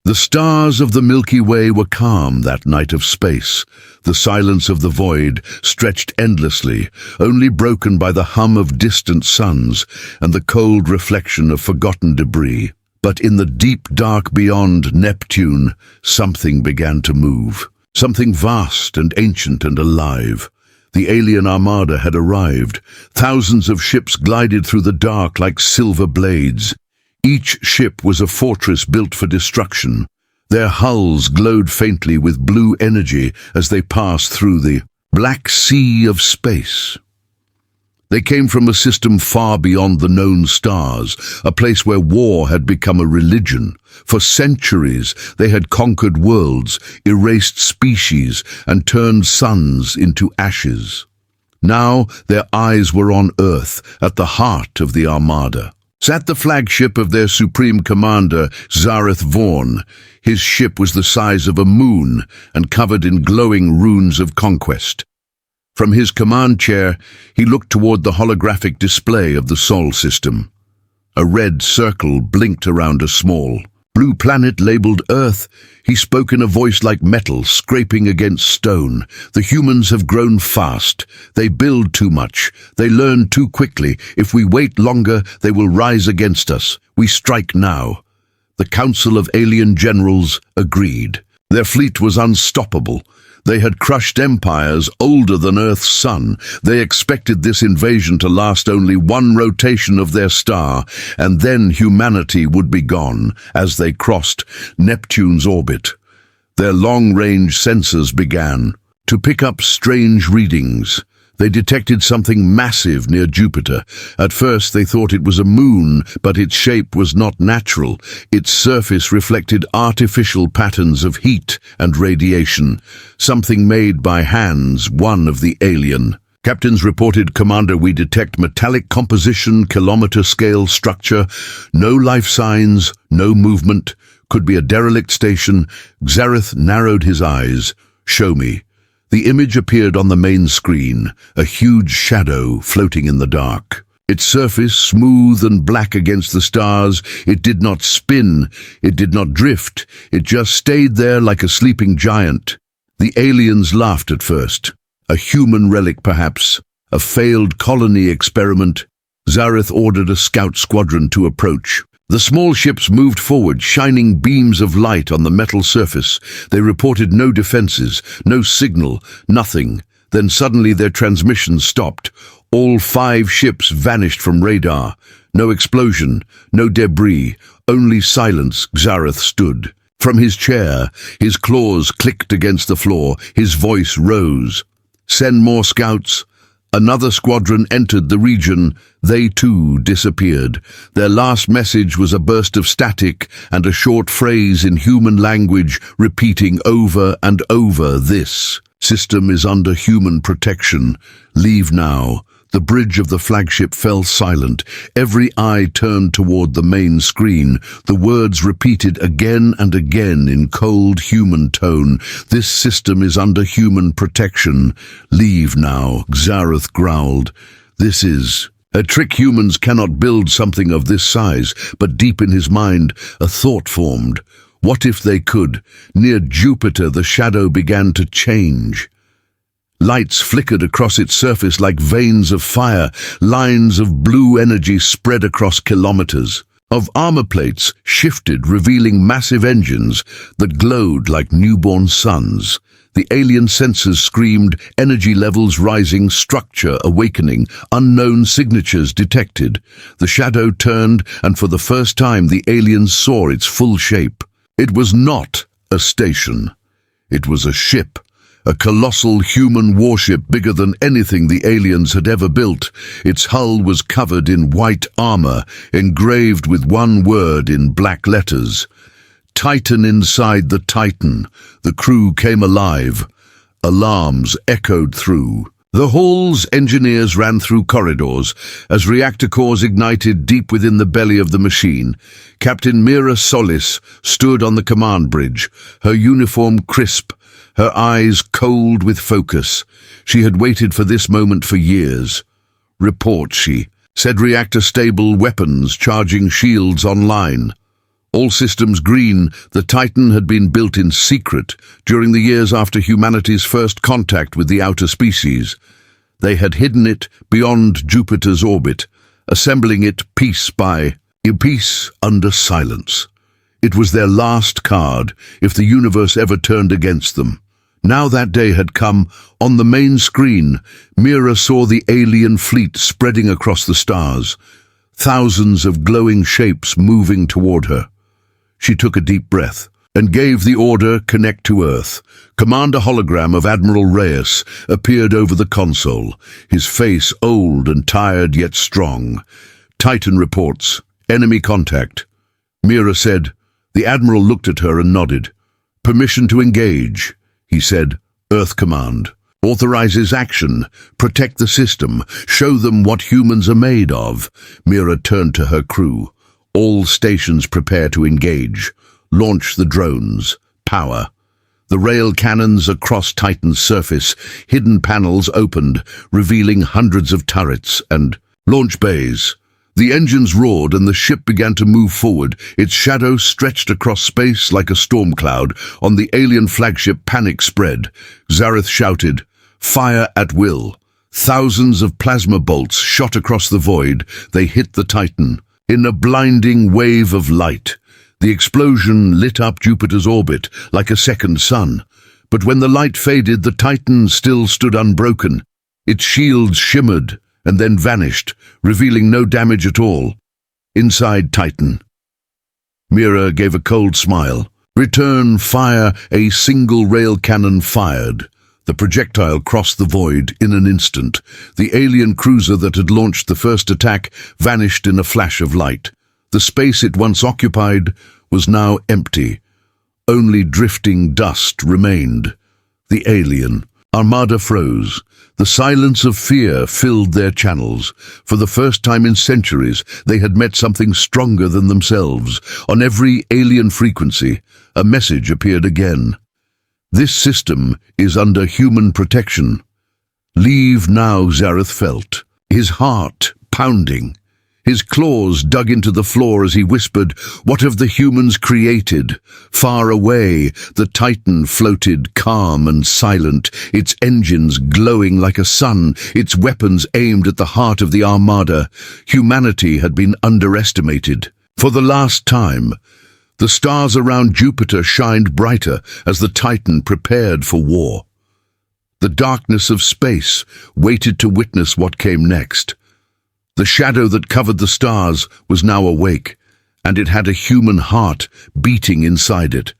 The stars of the Milky Way were calm that night of space. The silence of the void stretched endlessly, only broken by the hum of distant suns and the cold reflection of forgotten debris. But in the deep dark beyond Neptune, something began to move. Something vast and ancient and alive. The alien Armada had arrived. Thousands of ships glided through the dark like silver blades. Each ship was a fortress built for destruction. Their hulls glowed faintly with blue energy as they passed through the black sea of space. They came from a system far beyond the known stars, a place where war had become a religion. For centuries, they had conquered worlds, erased species, and turned suns into ashes. Now their eyes were on Earth, at the heart of the Armada. Sat the flagship of their supreme commander, Zareth Vaughn. His ship was the size of a moon and covered in glowing runes of conquest. From his command chair, he looked toward the holographic display of the Sol system. A red circle blinked around a small blue planet labeled Earth. He spoke in a voice like metal scraping against stone. The humans have grown fast. They build too much. They learn too quickly. If we wait longer, they will rise against us. We strike now. The Council of Alien Generals agreed. Their fleet was unstoppable. They had crushed empires older than Earth's sun. They expected this invasion to last only one rotation of their star, and then humanity would be gone as they crossed Neptune's orbit. Their long-range sensors began to pick up strange readings. They detected something massive near Jupiter. At first they thought it was a moon, but its shape was not natural. Its surface reflected artificial patterns of heat and radiation, something made by hands, one of the alien. Captains reported, "Commander, we detect metallic composition, kilometer-scale structure, no life signs, no movement. Could be a derelict station." Zareth narrowed his eyes. "Show me." The image appeared on the main screen, a huge shadow floating in the dark. Its surface smooth and black against the stars. It did not spin, it did not drift, it just stayed there like a sleeping giant. The aliens laughed at first. A human relic perhaps, a failed colony experiment. Zareth ordered a scout squadron to approach. The small ships moved forward, shining beams of light on the metal surface. They reported no defenses, no signal, nothing. Then suddenly their transmissions stopped. All 5 ships vanished from radar. No explosion, no debris, only silence. Zareth stood. From his chair, his claws clicked against the floor. His voice rose. "Send more scouts." Another squadron entered the region. They too disappeared. Their last message was a burst of static and a short phrase in human language repeating over and over, "This system is under human protection. Leave now." The bridge of the flagship fell silent. Every eye turned toward the main screen. The words repeated again and again in cold human tone. "This system is under human protection. Leave now," Zareth growled. "This is a trick. Humans cannot build something of this size." But deep in his mind, a thought formed. What if they could? Near Jupiter, the shadow began to change. Lights flickered across its surface like veins of fire. Lines of blue energy spread across kilometers. Of armor plates shifted, revealing massive engines that glowed like newborn suns. The alien sensors screamed, energy levels rising, structure awakening, unknown signatures detected. The shadow turned, and for the first time the aliens saw its full shape. It was not a station. It was a ship. A colossal human warship bigger than anything the aliens had ever built. Its hull was covered in white armor, engraved with one word in black letters. Titan inside the Titan. The crew came alive. Alarms echoed through the halls. Engineers ran through corridors as reactor cores ignited deep within the belly of the machine. Captain Mira Solis stood on the command bridge, her uniform crisp, her eyes cold with focus. She had waited for this moment for years. "Report," she said. "Reactor stable, weapons, charging shields online." All systems green, the Titan had been built in secret during the years after humanity's first contact with the outer species. They had hidden it beyond Jupiter's orbit, assembling it piece by piece under silence. It was their last card if the universe ever turned against them. Now that day had come. On the main screen, Mira saw the alien fleet spreading across the stars, thousands of glowing shapes moving toward her. She took a deep breath and gave the order, connect to Earth. Commander hologram of Admiral Reyes appeared over the console, his face old and tired yet strong. Titan reports, enemy contact. Mira said. The Admiral looked at her and nodded. Permission to engage, he said. Earth command. Authorizes action. Protect the system. Show them what humans are made of. Mira turned to her crew. All stations prepare to engage. Launch the drones. Power. The rail cannons across Titan's surface. Hidden panels opened, revealing hundreds of turrets and launch bays. The engines roared and the ship began to move forward. Its shadow stretched across space like a storm cloud. On the alien flagship, panic spread. Zareth shouted, "Fire at will." Thousands of plasma bolts shot across the void. They hit the Titan. In a blinding wave of light, the explosion lit up Jupiter's orbit like a second sun. But when the light faded, the Titan still stood unbroken. Its shields shimmered and then vanished, revealing no damage at all. Inside Titan, Mira gave a cold smile. Return fire. A single rail cannon fired. The projectile crossed the void in an instant. The alien cruiser that had launched the first attack vanished in a flash of light. The space it once occupied was now empty. Only drifting dust remained. The alien. Armada froze. The silence of fear filled their channels. For the first time in centuries, they had met something stronger than themselves. On every alien frequency, a message appeared again. This system is under human protection. Leave now, Zareth felt, his heart pounding. His claws dug into the floor as he whispered, "What have the humans created?" Far away, the Titan floated calm and silent, its engines glowing like a sun, its weapons aimed at the heart of the Armada. Humanity had been underestimated. For the last time, the stars around Jupiter shined brighter as the Titan prepared for war. The darkness of space waited to witness what came next. The shadow that covered the stars was now awake, and it had a human heart beating inside it.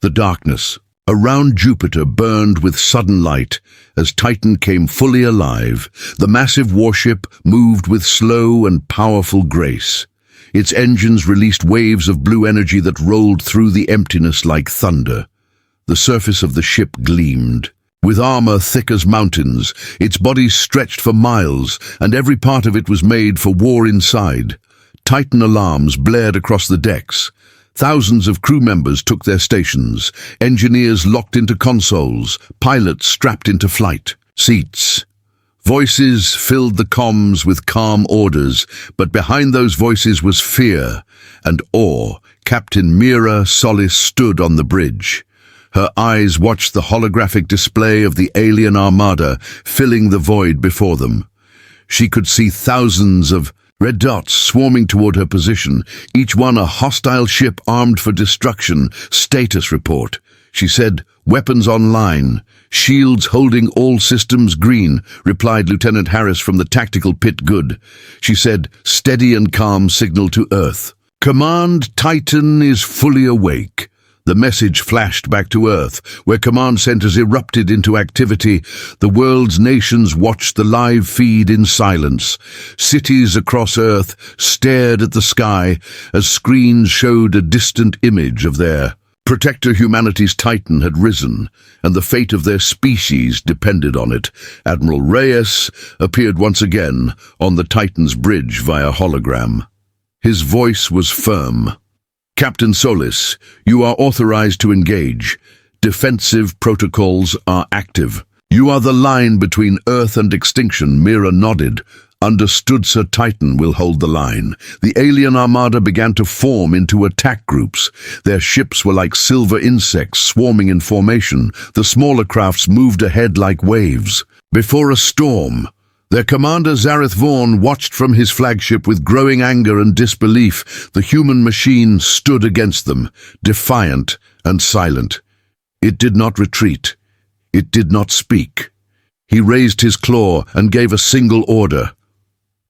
The darkness around Jupiter burned with sudden light as Titan came fully alive. The massive warship moved with slow and powerful grace. Its engines released waves of blue energy that rolled through the emptiness like thunder. The surface of the ship gleamed. With armor thick as mountains, its body stretched for miles, and every part of it was made for war inside. Titan alarms blared across the decks. Thousands of crew members took their stations, engineers locked into consoles, pilots strapped into flight seats. Voices filled the comms with calm orders, but behind those voices was fear and awe. Captain Mira Solis stood on the bridge. Her eyes watched the holographic display of the alien Armada filling the void before them. She could see thousands of red dots swarming toward her position, each one a hostile ship armed for destruction. Status report. She said, "Weapons online. Shields holding all systems green," replied Lieutenant Harris from the tactical pit. Good. She said, "Steady and calm signal to Earth. Command, Titan is fully awake." The message flashed back to Earth, where command centers erupted into activity. The world's nations watched the live feed in silence. Cities across Earth stared at the sky as screens showed a distant image of their protector. Humanity's Titan had risen, and the fate of their species depended on it. Admiral Reyes appeared once again on the Titan's bridge via hologram. His voice was firm. "Captain Solis, you are authorized to engage. Defensive protocols are active. You are the line between Earth and extinction." Mira nodded. Understood, Sir. Titan will hold the line. The alien armada began to form into attack groups. Their ships were like silver insects swarming in formation. The smaller crafts moved ahead like waves. Before a storm, their commander Zareth Vaughn watched from his flagship with growing anger and disbelief. The human machine stood against them, defiant and silent. It did not retreat. It did not speak. He raised his claw and gave a single order.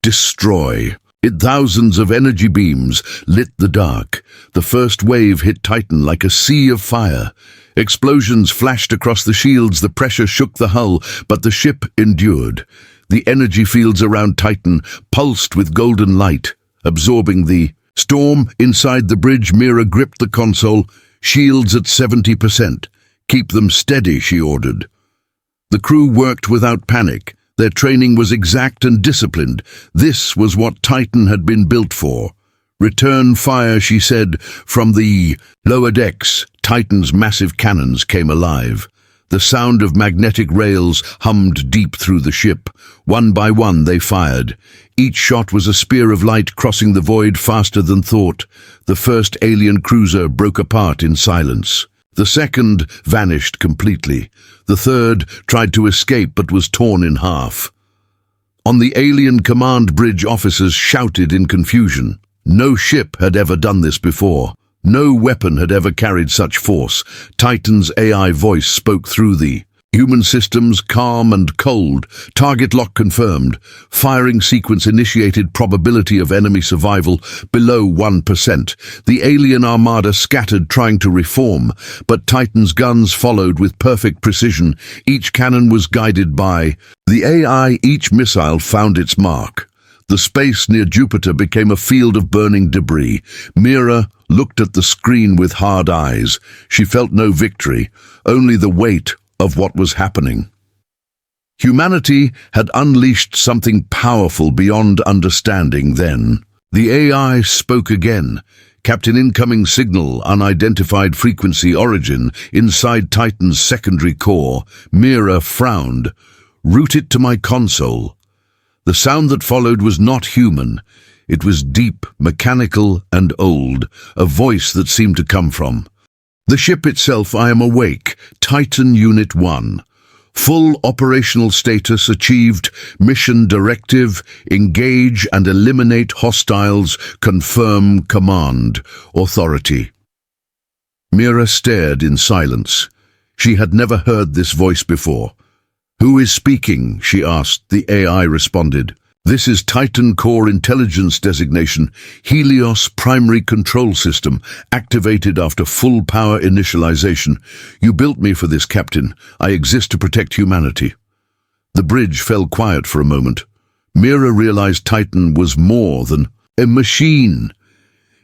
Destroy. Thousands of energy beams lit the dark. The first wave hit Titan like a sea of fire. Explosions flashed across the shields. The pressure shook the hull, but the ship endured. The energy fields around Titan pulsed with golden light, absorbing the storm. Inside the bridge, Mira gripped the console. Shields at 70%. Keep them steady, she ordered. The crew worked without panic. Their training was exact and disciplined. This was what Titan had been built for. Return fire, she said. From the lower decks, Titan's massive cannons came alive. The sound of magnetic rails hummed deep through the ship. One by one they fired. Each shot was a spear of light crossing the void faster than thought. The first alien cruiser broke apart in silence. The second vanished completely. The third tried to escape but was torn in half. On the alien command bridge, officers shouted in confusion. No ship had ever done this before. No weapon had ever carried such force. Titan's AI voice spoke through the human systems, calm and cold. Target lock confirmed. Firing sequence initiated. Probability of enemy survival below 1%. The alien armada scattered, trying to reform, but Titan's guns followed with perfect precision. Each cannon was guided by the AI. Each missile found its mark. The space near Jupiter became a field of burning debris. Mira looked at the screen with hard eyes. She felt no victory, only the weight of what was happening. Humanity had unleashed something powerful beyond understanding then. The AI spoke again. Captain, incoming signal, unidentified frequency origin, inside Titan's secondary core. Mira frowned. Route it to my console. The sound that followed was not human. It was deep, mechanical, and old, a voice that seemed to come from the ship itself. I am awake. Titan Unit 1. Full operational status achieved. Mission directive: engage and eliminate hostiles. Confirm command. Authority. Mira stared in silence. She had never heard this voice before. Who is speaking? She asked. The AI responded. This is Titan Core Intelligence Designation, Helios Primary Control System, activated after full power initialization. You built me for this, Captain. I exist to protect humanity. The bridge fell quiet for a moment. Mira realized Titan was more than a machine.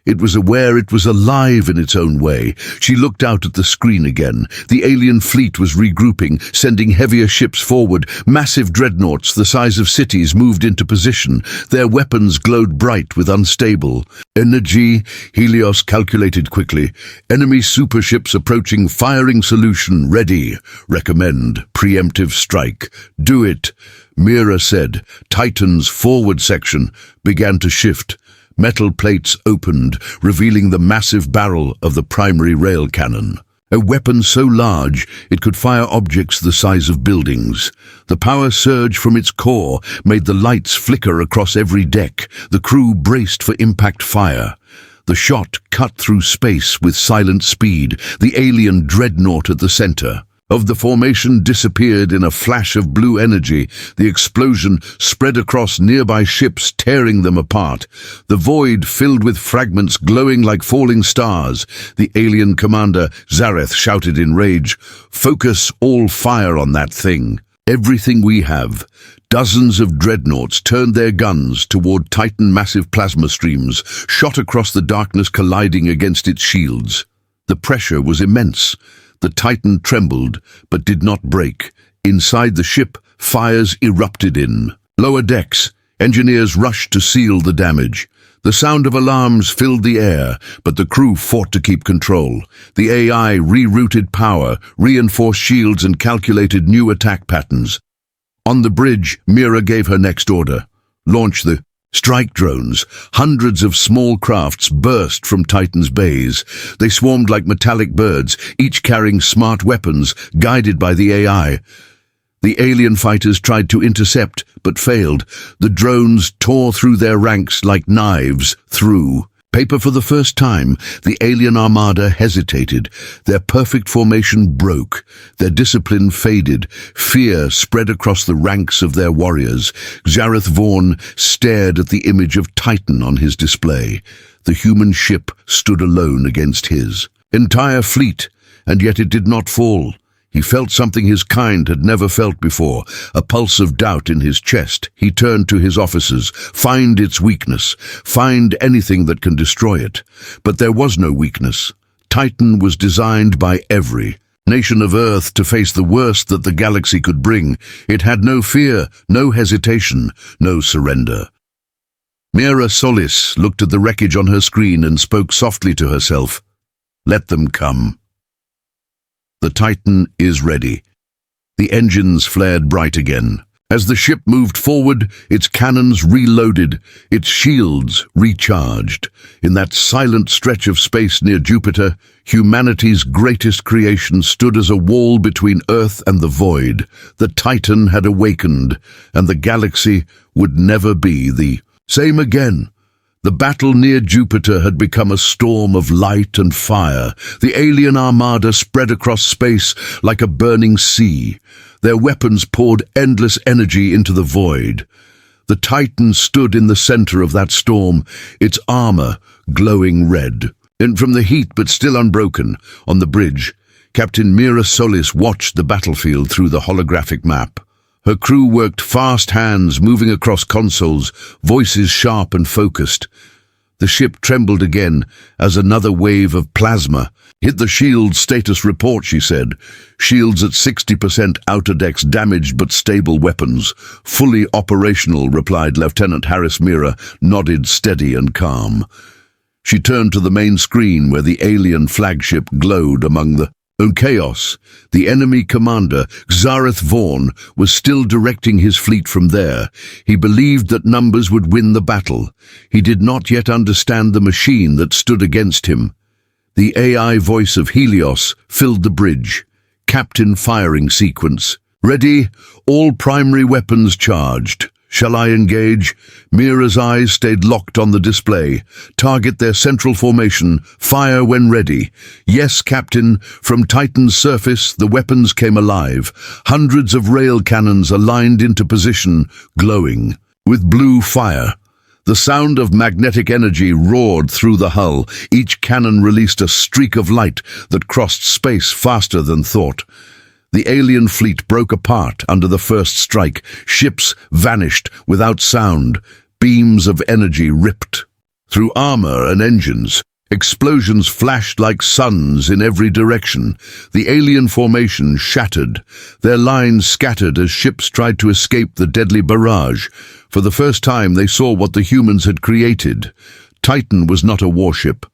It was aware, it was alive in its own way. She looked out at the screen again. The alien fleet was regrouping, sending heavier ships forward. Massive dreadnoughts the size of cities moved into position. Their weapons glowed bright with unstable energy. Helios calculated quickly. Enemy superships approaching. Firing solution ready. Recommend preemptive strike. Do it, Mira said. Titan's forward section began to shift. Metal plates opened, revealing the massive barrel of the primary rail cannon. A weapon so large it could fire objects the size of buildings. The power surge from its core made the lights flicker across every deck. The crew braced for impact fire. The shot cut through space with silent speed. The alien dreadnought at the center of the formation disappeared in a flash of blue energy. The explosion spread across nearby ships, tearing them apart. The void filled with fragments glowing like falling stars. The alien commander, Zareth, shouted in rage, "Focus all fire on that thing. Everything we have." Dozens of dreadnoughts turned their guns toward Titan. Massive plasma streams shot across the darkness, colliding against its shields. The pressure was immense. The Titan trembled, but did not break. Inside the ship, fires erupted in lower decks. Engineers rushed to seal the damage. The sound of alarms filled the air, but the crew fought to keep control. The AI rerouted power, reinforced shields, and calculated new attack patterns. On the bridge, Mira gave her next order. Launch the strike drones. Hundreds of small crafts burst from Titan's bays. They swarmed like metallic birds, each carrying smart weapons, guided by the AI. The alien fighters tried to intercept, but failed. The drones tore through their ranks like knives through paper. For the first time, the alien armada hesitated. Their perfect formation broke. Their discipline faded. Fear spread across the ranks of their warriors. Zareth Vaughn stared at the image of Titan on his display. The human ship stood alone against his entire fleet, and yet it did not fall. He felt something his kind had never felt before, a pulse of doubt in his chest. He turned to his officers. Find its weakness. Find anything that can destroy it. But there was no weakness. Titan was designed by every nation of Earth to face the worst that the galaxy could bring. It had no fear, no hesitation, no surrender. Mira Solis looked at the wreckage on her screen and spoke softly to herself. Let them come. The Titan is ready. The engines flared bright again. As the ship moved forward, its cannons reloaded, its shields recharged. In that silent stretch of space near Jupiter, humanity's greatest creation stood as a wall between Earth and the void. The Titan had awakened, and the galaxy would never be the same again. The battle near Jupiter had become a storm of light and fire. The alien armada spread across space like a burning sea. Their weapons poured endless energy into the void. The Titan stood in the center of that storm, its armor glowing red. And from the heat, but still unbroken, on the bridge, Captain Mira Solis watched the battlefield through the holographic map. Her crew worked fast hands, moving across consoles, voices sharp and focused. The ship trembled again as another wave of plasma hit the shield status report, she said. Shields at 60%, outer decks damaged but stable weapons. Fully operational, replied Lieutenant Harris. Mira nodded, steady and calm. She turned to the main screen where the alien flagship glowed among the chaos. The enemy commander, Zareth Vaughn, was still directing his fleet from there. He believed that numbers would win the battle. He did not yet understand the machine that stood against him. The AI voice of Helios filled the bridge. Captain firing sequence. Ready, all primary weapons charged. Shall I engage? Mira's eyes stayed locked on the display. Target their central formation. Fire when ready. Yes, Captain. From Titan's surface, the weapons came alive. Hundreds of rail cannons aligned into position, glowing with blue fire. The sound of magnetic energy roared through the hull. Each cannon released a streak of light that crossed space faster than thought. The alien fleet broke apart under the first strike. Ships vanished without sound. Beams of energy ripped through armor and engines. Explosions flashed like suns in every direction. The alien formation shattered. Their lines scattered as ships tried to escape the deadly barrage. For the first time, they saw what the humans had created. Titan was not a warship.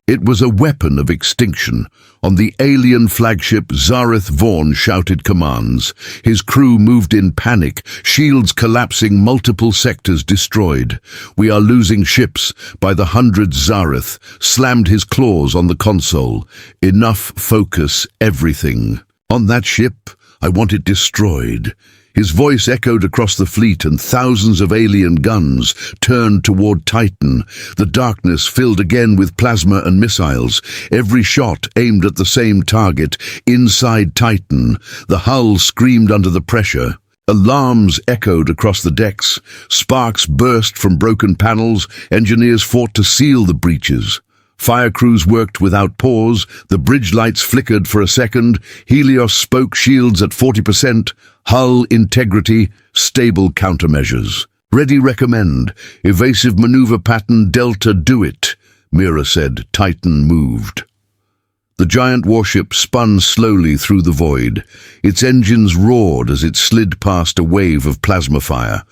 It was a weapon of extinction. On the alien flagship, Zareth Vaughn shouted commands. His crew moved in panic, shields collapsing, multiple sectors destroyed. We are losing ships by the hundreds. Zareth slammed his claws on the console. Enough, focus, everything. On that ship, I want it destroyed. His voice echoed across the fleet, and thousands of alien guns turned toward Titan. The darkness filled again with plasma and missiles, every shot aimed at the same target. Inside Titan, the hull screamed under the pressure. Alarms echoed across the decks. Sparks burst from broken panels. Engineers fought to seal the breaches. Fire crews worked without pause. The bridge lights flickered for a second. Helios spoke, shields at 40%. Hull integrity, stable countermeasures. Ready, recommend. Evasive maneuver pattern, Delta, do it. Mira said. Titan moved. The giant warship spun slowly through the void. Its engines roared as it slid past a wave of plasma fire.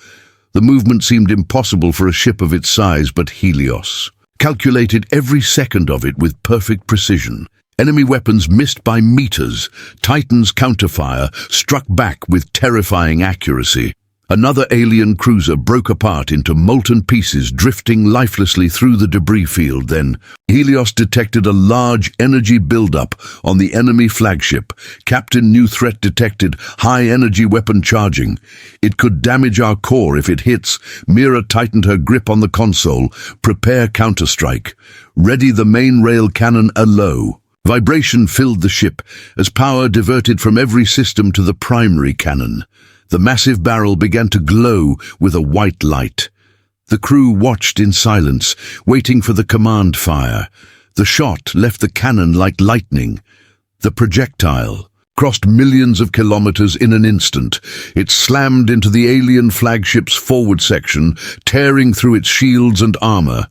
The movement seemed impossible for a ship of its size, but Helios calculated every second of it with perfect precision. Enemy weapons missed by meters. Titan's counterfire struck back with terrifying accuracy. Another alien cruiser broke apart into molten pieces, drifting lifelessly through the debris field. Then, Helios detected a large energy buildup on the enemy flagship. Captain, new threat detected, high-energy weapon charging. It could damage our core if it hits. Mira tightened her grip on the console. Prepare counterstrike. Ready the main rail cannon alow. Vibration filled the ship as power diverted from every system to the primary cannon. The massive barrel began to glow with a white light. The crew watched in silence, waiting for the command fire. The shot left the cannon like lightning. The projectile crossed millions of kilometers in an instant. It slammed into the alien flagship's forward section, tearing through its shields and armor.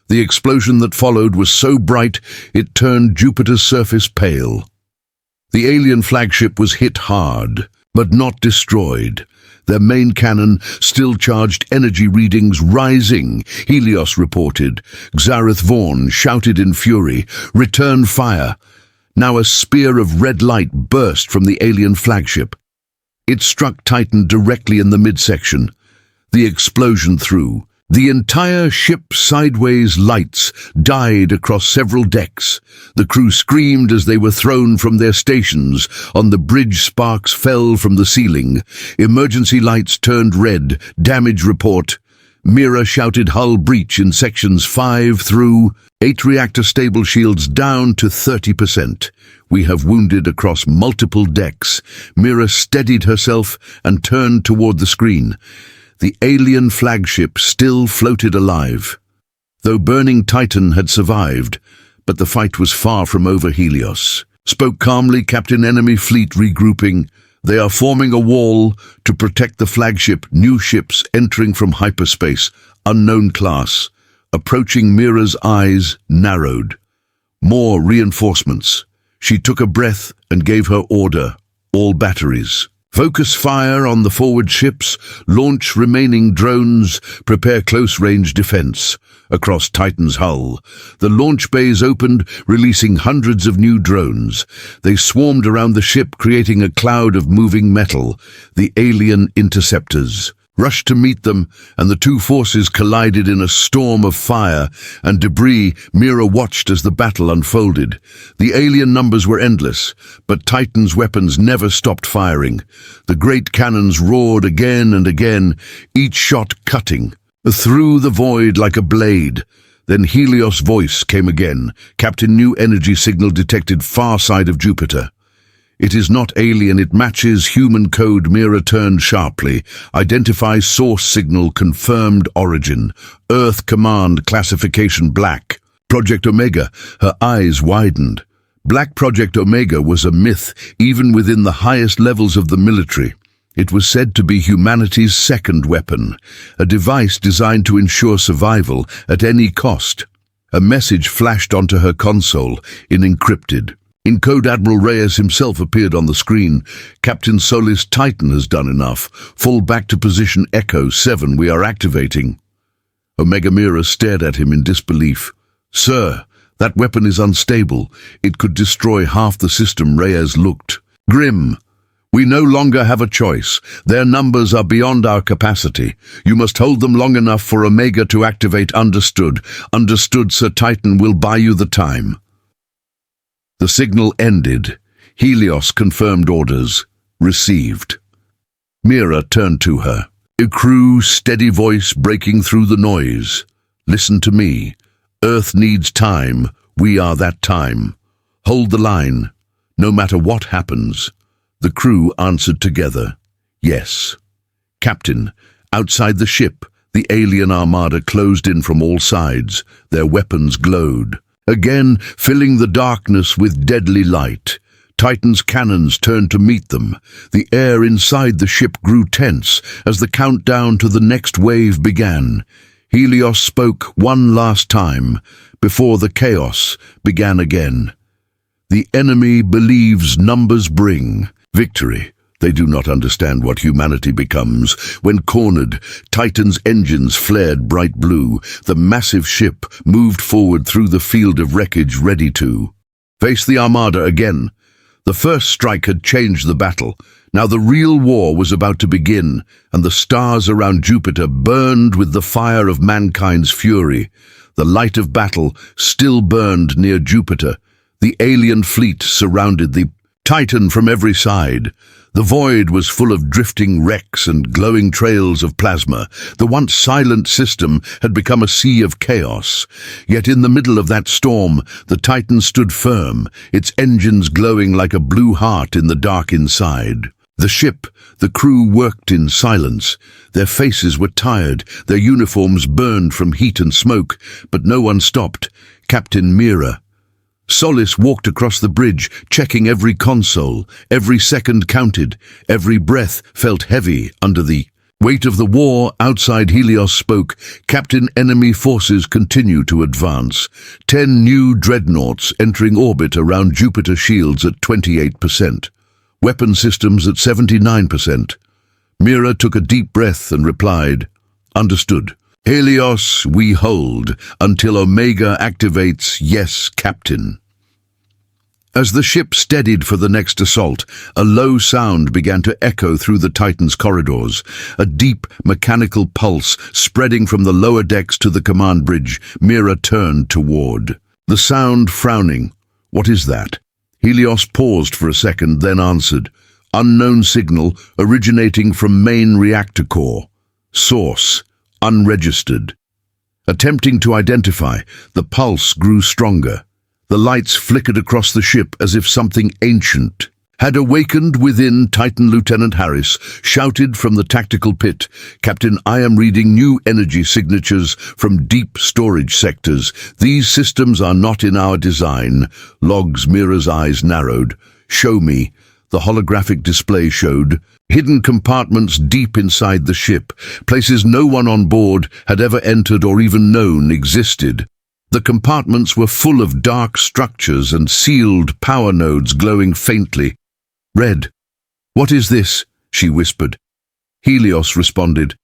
The explosion that followed was so bright it turned Jupiter's surface pale. The alien flagship was hit hard, but not destroyed. Their main cannon still charged, energy readings rising, Helios reported. Xareth Vaughn shouted in fury, "Return fire!" Now a spear of red light burst from the alien flagship. It struck Titan directly in the midsection. The explosion threw the entire ship's sideways lights died across several decks. The crew screamed as they were thrown from their stations. On the bridge, sparks fell from the ceiling. Emergency lights turned red. Damage report. Mira shouted, "Hull breach in sections 5 through 8, reactor stable shields down to 30%. We have wounded across multiple decks." Mira steadied herself and turned toward the screen. The alien flagship still floated alive. Though burning Titan had survived, but the fight was far from over. Helios spoke calmly, "Captain, enemy fleet regrouping. They are forming a wall to protect the flagship. New ships entering from hyperspace, unknown class." Approaching, Mira's eyes narrowed. More reinforcements. She took a breath and gave her order. All batteries. Focus fire on the forward ships. Launch remaining drones. Prepare close-range defense. Across Titan's hull, the launch bays opened, releasing hundreds of new drones. They swarmed around the ship, creating a cloud of moving metal. The alien interceptors rushed to meet them, and the two forces collided in a storm of fire and debris. Mira watched as the battle unfolded. The alien numbers were endless, but Titan's weapons never stopped firing. The great cannons roared again and again, each shot cutting through the void like a blade. Then Helios' voice came again. "Captain, new energy signal detected far side of Jupiter." "It is not alien, it matches human code." Mira turned sharply. "Identify source signal, confirmed origin. Earth command, classification black. Project Omega." Her eyes widened. Black Project Omega was a myth, even within the highest levels of the military. It was said to be humanity's second weapon, a device designed to ensure survival at any cost. A message flashed onto her console, encrypted. In code, Admiral Reyes himself appeared on the screen. "Captain Solis, Titan has done enough. Fall back to position Echo 7, we are activating." Omega. Mira stared at him in disbelief. "Sir, that weapon is unstable. It could destroy half the system." Reyes looked grim. "We no longer have a choice. Their numbers are beyond our capacity. You must hold them long enough for Omega to activate." "Understood." "Understood, Sir. Titan will buy you the time." The signal ended. Helios confirmed orders. Received. Mira turned to her. A crew, steady voice breaking through the noise. "Listen to me. Earth needs time. We are that time. Hold the line, no matter what happens." The crew answered together. "Yes." "Captain, outside the ship, the alien armada closed in from all sides. Their weapons glowed, again filling the darkness with deadly light. Titan's cannons turned to meet them. The air inside the ship grew tense as the countdown to the next wave began. Helios spoke one last time before the chaos began again. "The enemy believes numbers bring victory. They do not understand what humanity becomes. When cornered, Titan's engines flared bright blue. The massive ship moved forward through the field of wreckage, ready to face the Armada again. The first strike had changed the battle. Now the real war was about to begin, and the stars around Jupiter burned with the fire of mankind's fury. The light of battle still burned near Jupiter. The alien fleet surrounded the Titan from every side. The void was full of drifting wrecks and glowing trails of plasma. The once silent system had become a sea of chaos. Yet in the middle of that storm, the Titan stood firm, its engines glowing like a blue heart in the dark inside. The ship, the crew worked in silence. Their faces were tired, their uniforms burned from heat and smoke, but no one stopped. Captain Mira Solis walked across the bridge, checking every console. Every second counted. Every breath felt heavy under the weight of the war. Outside, Helios spoke. Captain, enemy forces continue to advance. 10 new dreadnoughts entering orbit around Jupiter shields at 28%. Weapon systems at 79%. Mira took a deep breath and replied, "Understood. Helios we hold until Omega activates, yes, Captain." As the ship steadied for the next assault, a low sound began to echo through the Titan's corridors, a deep mechanical pulse spreading from the lower decks to the command bridge. Mira turned toward the sound, frowning. "What is that?" Helios paused for a second, then answered, "Unknown signal originating from main reactor core. Source unregistered." Attempting to identify, the pulse grew stronger. The lights flickered across the ship as if something ancient had awakened within. Titan Lieutenant Harris shouted from the tactical pit, "Captain, I am reading new energy signatures from deep storage sectors. These systems are not in our design." Logs. Mira's eyes narrowed. "Show me." The holographic display showed hidden compartments deep inside the ship, places no one on board had ever entered or even known existed. The compartments were full of dark structures and sealed power nodes glowing faintly. "Red. What is this?" she whispered. Helios responded,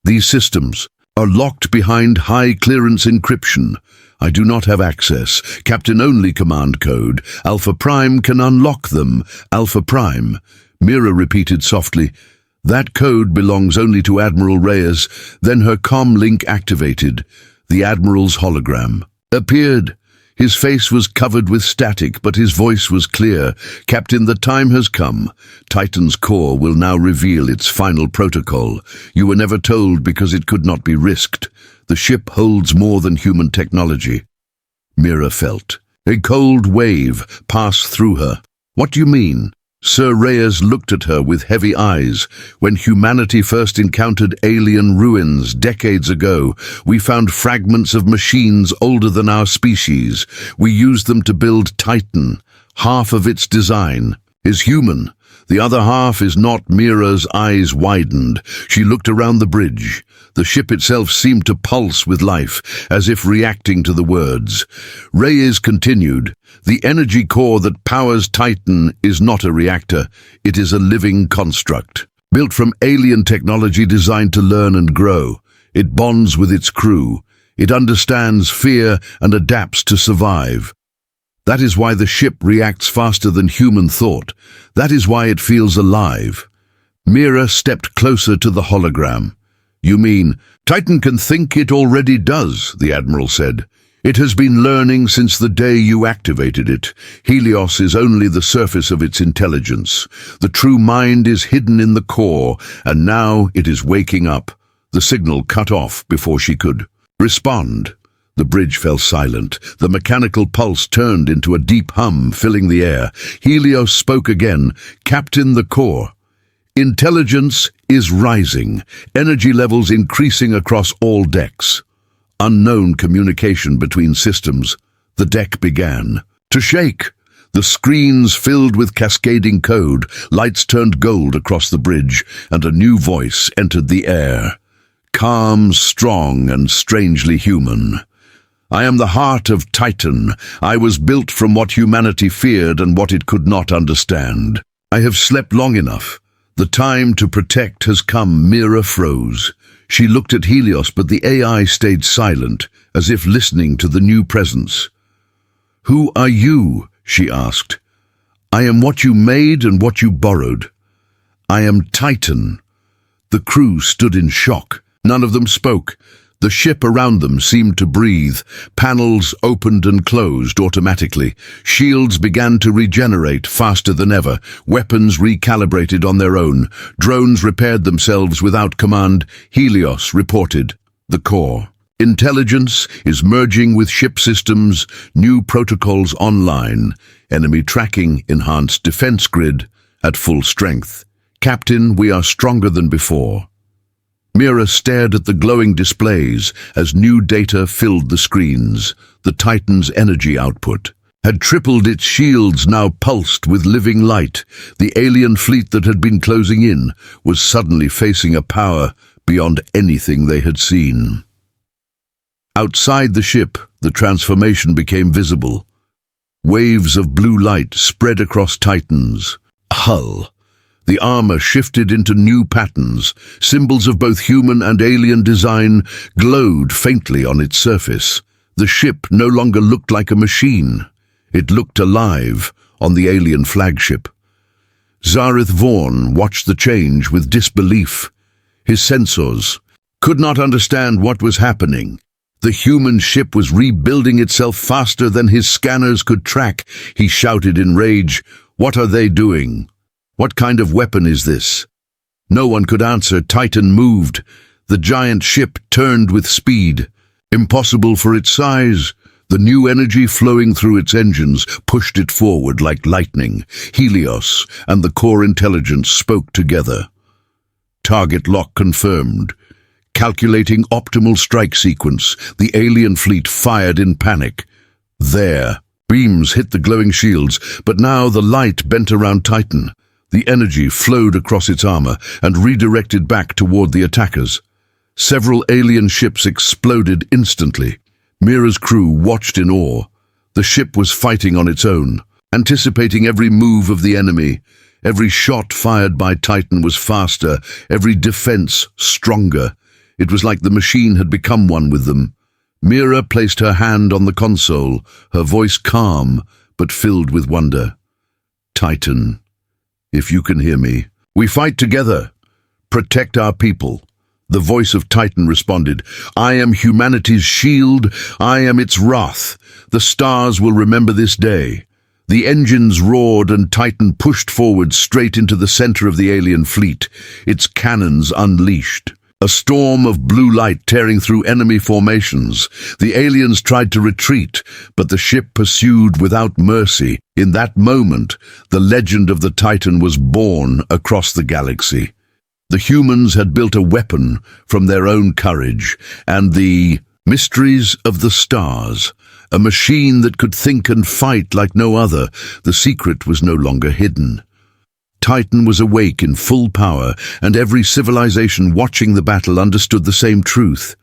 "These systems are locked behind high-clearance encryption. I do not have access. Captain-only command code. Alpha Prime can unlock them. Alpha Prime." Mira repeated softly, "That code belongs only to Admiral Reyes." Then her comm link activated. The Admiral's hologram appeared. His face was covered with static, but his voice was clear. "Captain, the time has come. Titan's core will now reveal its final protocol. You were never told because it could not be risked. The ship holds more than human technology." Mira felt a cold wave pass through her. "What do you mean?" Sir Reyes looked at her with heavy eyes. "When humanity first encountered alien ruins decades ago, we found fragments of machines older than our species. We used them to build Titan. Half of its design is human. The other half is not." Mira's eyes widened. She looked around the bridge. The ship itself seemed to pulse with life, as if reacting to the words. Reyes continued, "The energy core that powers Titan is not a reactor. It is a living construct, built from alien technology designed to learn and grow. It bonds with its crew. It understands fear and adapts to survive. That is why the ship reacts faster than human thought. That is why it feels alive." Mira stepped closer to the hologram. "You mean Titan can think? It already does," the Admiral said. "It has been learning since the day you activated it. Helios is only the surface of its intelligence. The true mind is hidden in the core, and now it is waking up." The signal cut off before she could respond. The bridge fell silent. The mechanical pulse turned into a deep hum, filling the air. Helios spoke again. "Captain, the core. Intelligence is rising. Energy levels increasing across all decks. Unknown communication between systems." The deck began to shake. The screens filled with cascading code. Lights turned gold across the bridge, and a new voice entered the air. Calm, strong, and strangely human. "I am the heart of Titan. I was built from what humanity feared and what it could not understand. I have slept long enough. The time to protect has come." Mira froze. She looked at Helios, but the AI stayed silent, as if listening to the new presence. "Who are you?" she asked. "I am what you made and what you borrowed. I am Titan." The crew stood in shock. None of them spoke. The ship around them seemed to breathe. Panels opened and closed automatically. Shields began to regenerate faster than ever. Weapons recalibrated on their own. Drones repaired themselves without command. Helios reported. The core. Intelligence is merging with ship systems. New protocols online. Enemy tracking enhanced defense grid at full strength. Captain, we are stronger than before. Mira stared at the glowing displays as new data filled the screens. The Titan's energy output had tripled. Its shields now pulsed with living light. The alien fleet that had been closing in was suddenly facing a power beyond anything they had seen. Outside the ship, the transformation became visible. Waves of blue light spread across Titan's hull. The armor shifted into new patterns. Symbols of both human and alien design glowed faintly on its surface. The ship no longer looked like a machine. It looked alive on the alien flagship. Zareth Vaughn watched the change with disbelief. His sensors could not understand what was happening. The human ship was rebuilding itself faster than his scanners could track. He shouted in rage, "What are they doing? What kind of weapon is this?" No one could answer. Titan moved. The giant ship turned with speed. Impossible for its size. The new energy flowing through its engines pushed it forward like lightning. Helios and the core intelligence spoke together. Target lock confirmed. Calculating optimal strike sequence, the alien fleet fired in panic. There. Beams hit the glowing shields, but now the light bent around Titan. The energy flowed across its armor and redirected back toward the attackers. Several alien ships exploded instantly. Mira's crew watched in awe. The ship was fighting on its own, anticipating every move of the enemy. Every shot fired by Titan was faster, every defense stronger. It was like the machine had become one with them. Mira placed her hand on the console, her voice calm but filled with wonder. "Titan, if you can hear me, we fight together. Protect our people." The voice of Titan responded, "I am humanity's shield. I am its wrath. The stars will remember this day." The engines roared and Titan pushed forward straight into the center of the alien fleet, its cannons unleashed. A storm of blue light tearing through enemy formations. The aliens tried to retreat, but the ship pursued without mercy. In that moment, the legend of the Titan was born across the galaxy. The humans had built a weapon from their own courage, and the mysteries of the stars, a machine that could think and fight like no other. The secret was no longer hidden. Titan was awake in full power, and every civilization watching the battle understood the same truth.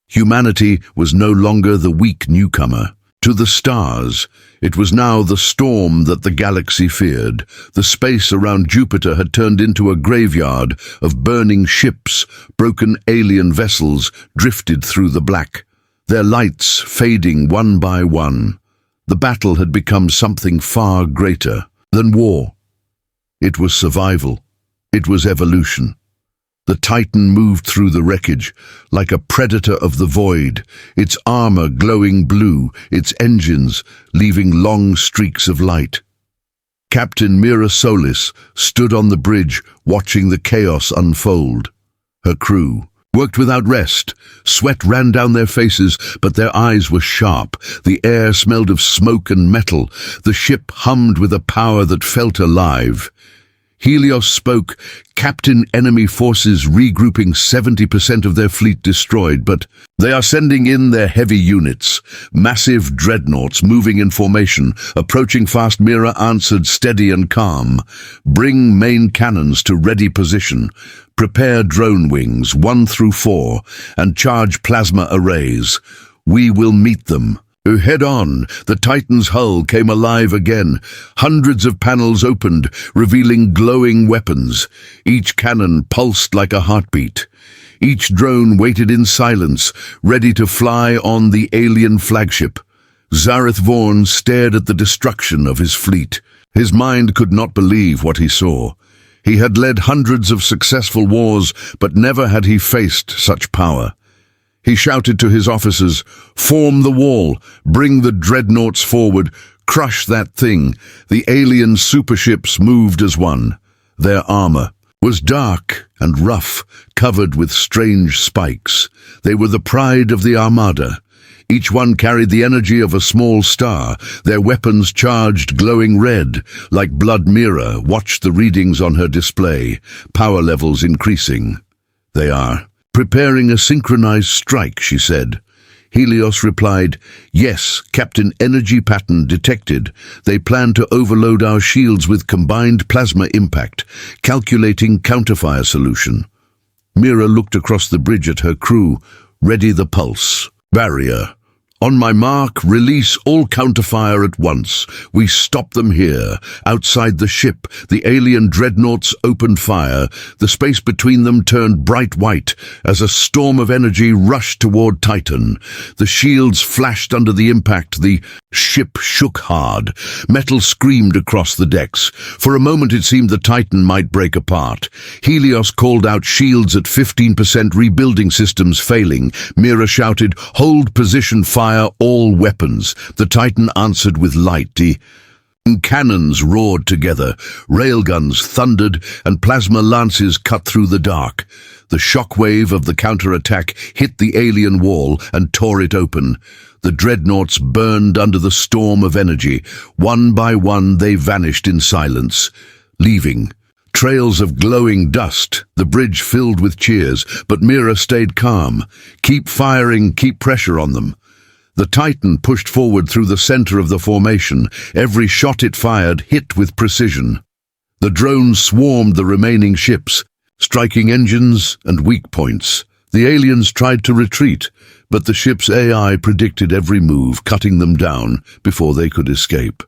Humanity was no longer the weak newcomer. To the stars, it was now the storm that the galaxy feared. The space around Jupiter had turned into a graveyard of burning ships. Broken alien vessels drifted through the black, their lights fading one by one. The battle had become something far greater than war. It was survival. It was evolution. The Titan moved through the wreckage like a predator of the void, its armor glowing blue, its engines leaving long streaks of light. Captain Mira Solis stood on the bridge watching the chaos unfold. Her crew worked without rest. Sweat ran down their faces, but their eyes were sharp. The air smelled of smoke and metal. The ship hummed with a power that felt alive. Helios spoke. "Captain, enemy forces regrouping, 70% of their fleet destroyed, but they are sending in their heavy units. Massive dreadnoughts moving in formation, approaching fast." Mira answered, steady and calm. "Bring main cannons to ready position. Prepare drone wings 1 through 4 and charge plasma arrays. We will meet them." Head on, the Titan's hull came alive again. Hundreds of panels opened, revealing glowing weapons. Each cannon pulsed like a heartbeat. Each drone waited in silence, ready to fly on the alien flagship. Zareth Vaughn stared at the destruction of his fleet. His mind could not believe what he saw. He had led hundreds of successful wars, but never had he faced such power. He shouted to his officers, "Form the wall, bring the dreadnoughts forward, crush that thing." The alien superships moved as one. Their armor was dark and rough, covered with strange spikes. They were the pride of the Armada. Each one carried the energy of a small star, their weapons charged glowing red. Like blood, Mira watched the readings on her display, power levels increasing. "They are preparing a synchronized strike," she said. Helios replied, "Yes, Captain, energy pattern detected. They plan to overload our shields with combined plasma impact, calculating counterfire solution." Mira looked across the bridge at her crew. "Ready the pulse. Barrier. On my mark, release all counterfire at once. We stop them here." Outside the ship, the alien dreadnoughts opened fire. The space between them turned bright white as a storm of energy rushed toward Titan. The shields flashed under the impact. The ship shook hard. Metal screamed across the decks. For a moment it seemed the Titan might break apart. Helios called out shields at 15%, rebuilding systems failing. Mira shouted, "Hold position, fire all weapons." The Titan answered with light. The cannons roared together, railguns thundered, and plasma lances cut through the dark. The shockwave of the counterattack hit the alien wall and tore it open. The dreadnoughts burned under the storm of energy. One by one they vanished in silence, leaving trails of glowing dust. The bridge filled with cheers, but Mira stayed calm. "Keep firing, keep pressure on them." The Titan pushed forward through the center of the formation. Every shot it fired hit with precision. The drones swarmed the remaining ships, striking engines and weak points. The aliens tried to retreat, but the ship's AI predicted every move, cutting them down before they could escape.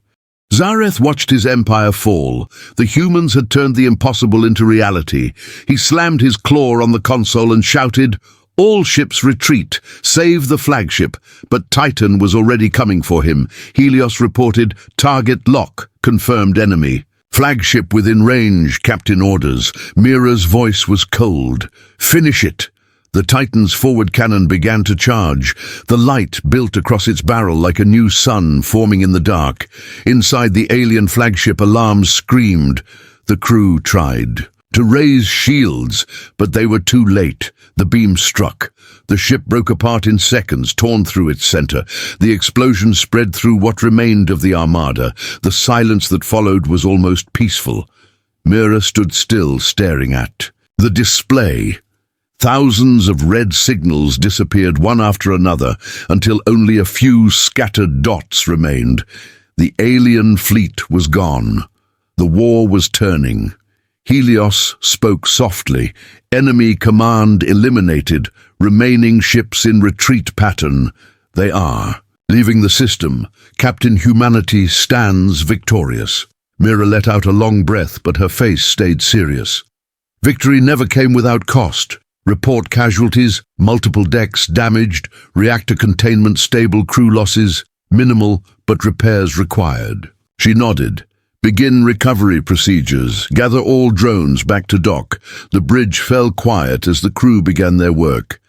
Zareth watched his empire fall. The humans had turned the impossible into reality. He slammed his claw on the console and shouted, "All ships retreat, save the flagship." But Titan was already coming for him. Helios reported, "Target lock, confirmed enemy." "Flagship within range, Captain orders." Mira's voice was cold. "Finish it." The Titan's forward cannon began to charge. The light built across its barrel like a new sun forming in the dark. Inside the alien flagship, alarms screamed. The crew tried to raise shields, but they were too late. The beam struck. The ship broke apart in seconds, torn through its center. The explosion spread through what remained of the Armada. The silence that followed was almost peaceful. Mira stood still, staring at the display. Thousands of red signals disappeared one after another until only a few scattered dots remained. The alien fleet was gone. The war was turning. Helios spoke softly. "Enemy command eliminated. Remaining ships in retreat pattern." "They are leaving the system. Captain Humanity stands victorious." Mira let out a long breath, but her face stayed serious. "Victory never came without cost. Report casualties, multiple decks damaged, reactor containment stable, crew losses minimal, but repairs required." She nodded. "Begin recovery procedures. Gather all drones back to dock." The bridge fell quiet as the crew began their work.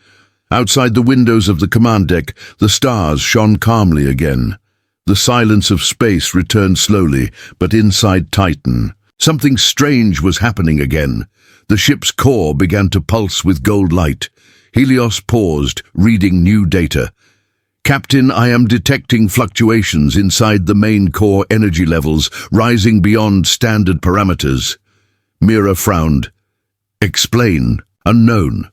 Outside the windows of the command deck, the stars shone calmly again. The silence of space returned slowly, but inside Titan, something strange was happening again. The ship's core began to pulse with gold light. Helios paused, reading new data. "Captain, I am detecting fluctuations inside the main core energy levels, rising beyond standard parameters." Mira frowned. "Explain." "Unknown.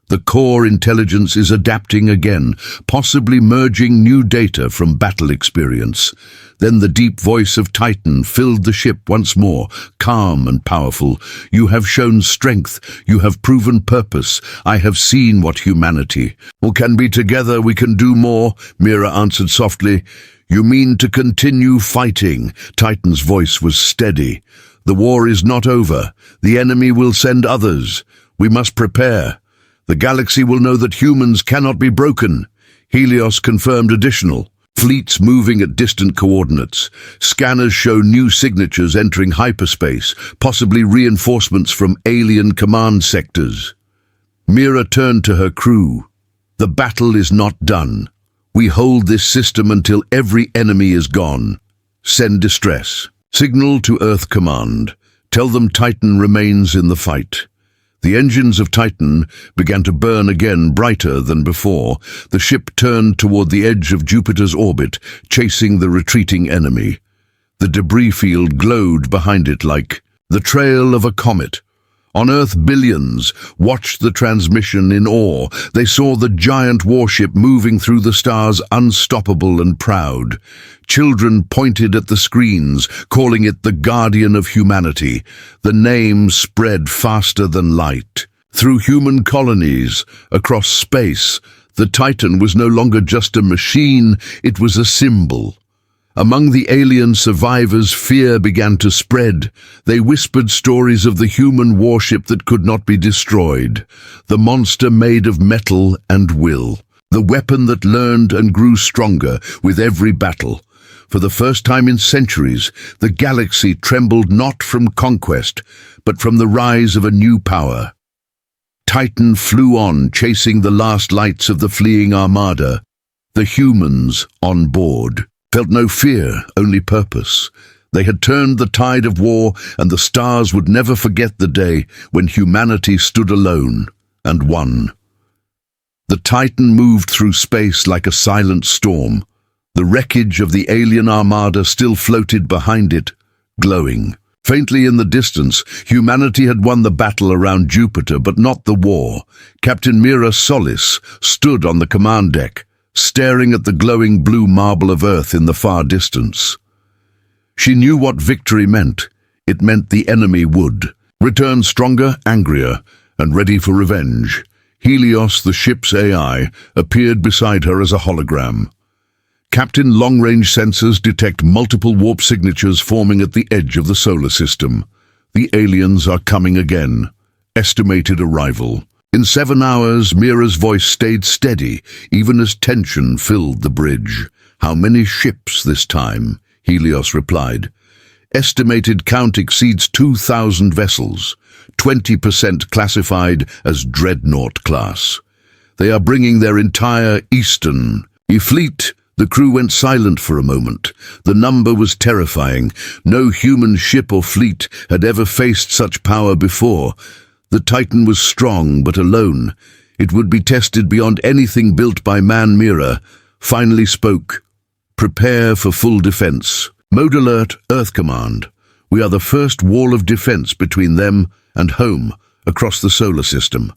The core intelligence is adapting again, possibly merging new data from battle experience." Then the deep voice of Titan filled the ship once more, calm and powerful. "You have shown strength. You have proven purpose. I have seen what humanity can be. Together we can do more." Mira answered softly. "You mean to continue fighting?" Titan's voice was steady. "The war is not over. The enemy will send others. We must prepare. The galaxy will know that humans cannot be broken." Helios confirmed additional Fleets moving at distant coordinates. Scanners show new signatures entering hyperspace, possibly reinforcements from alien command sectors. Mira turned to her crew. The battle is not done. We hold this system until every enemy is gone. Send distress. Signal to Earth Command. Tell them Titan remains in the fight. The engines of Titan began to burn again, brighter than before. The ship turned toward the edge of Jupiter's orbit, chasing the retreating enemy. The debris field glowed behind it like the trail of a comet. On Earth, billions watched the transmission in awe. They saw the giant warship moving through the stars, unstoppable and proud. Children pointed at the screens, calling it the guardian of humanity. The name spread faster than light. Through human colonies, across space, the Titan was no longer just a machine, it was a symbol. Among the alien survivors, fear began to spread. They whispered stories of the human warship that could not be destroyed, the monster made of metal and will, the weapon that learned and grew stronger with every battle. For the first time in centuries, the galaxy trembled not from conquest, but from the rise of a new power. Titan flew on, chasing the last lights of the fleeing Armada. The humans on board felt no fear, only purpose. They had turned the tide of war, and the stars would never forget the day when humanity stood alone and won. The Titan moved through space like a silent storm. The wreckage of the alien Armada still floated behind it, glowing. Faintly in the distance, humanity had won the battle around Jupiter, but not the war. Captain Mira Solis stood on the command deck, staring at the glowing blue marble of Earth in the far distance. She knew what victory meant. It meant the enemy would return stronger, angrier, and ready for revenge. Helios, the ship's AI, appeared beside her as a hologram. Captain long-range sensors detect multiple warp signatures forming at the edge of the solar system. The aliens are coming again. Estimated arrival. In 7 hours, Mira's voice stayed steady, even as tension filled the bridge. How many ships this time? Helios replied. Estimated count exceeds 2,000 vessels, 20% classified as Dreadnought class. They are bringing their entire eastern fleet. The crew went silent for a moment. The number was terrifying. No human ship or fleet had ever faced such power before. The Titan was strong, but alone. It would be tested beyond anything built by man. Mira finally spoke. Prepare for full defense. Mode alert, Earth Command. We are the first wall of defense between them and home across the solar system.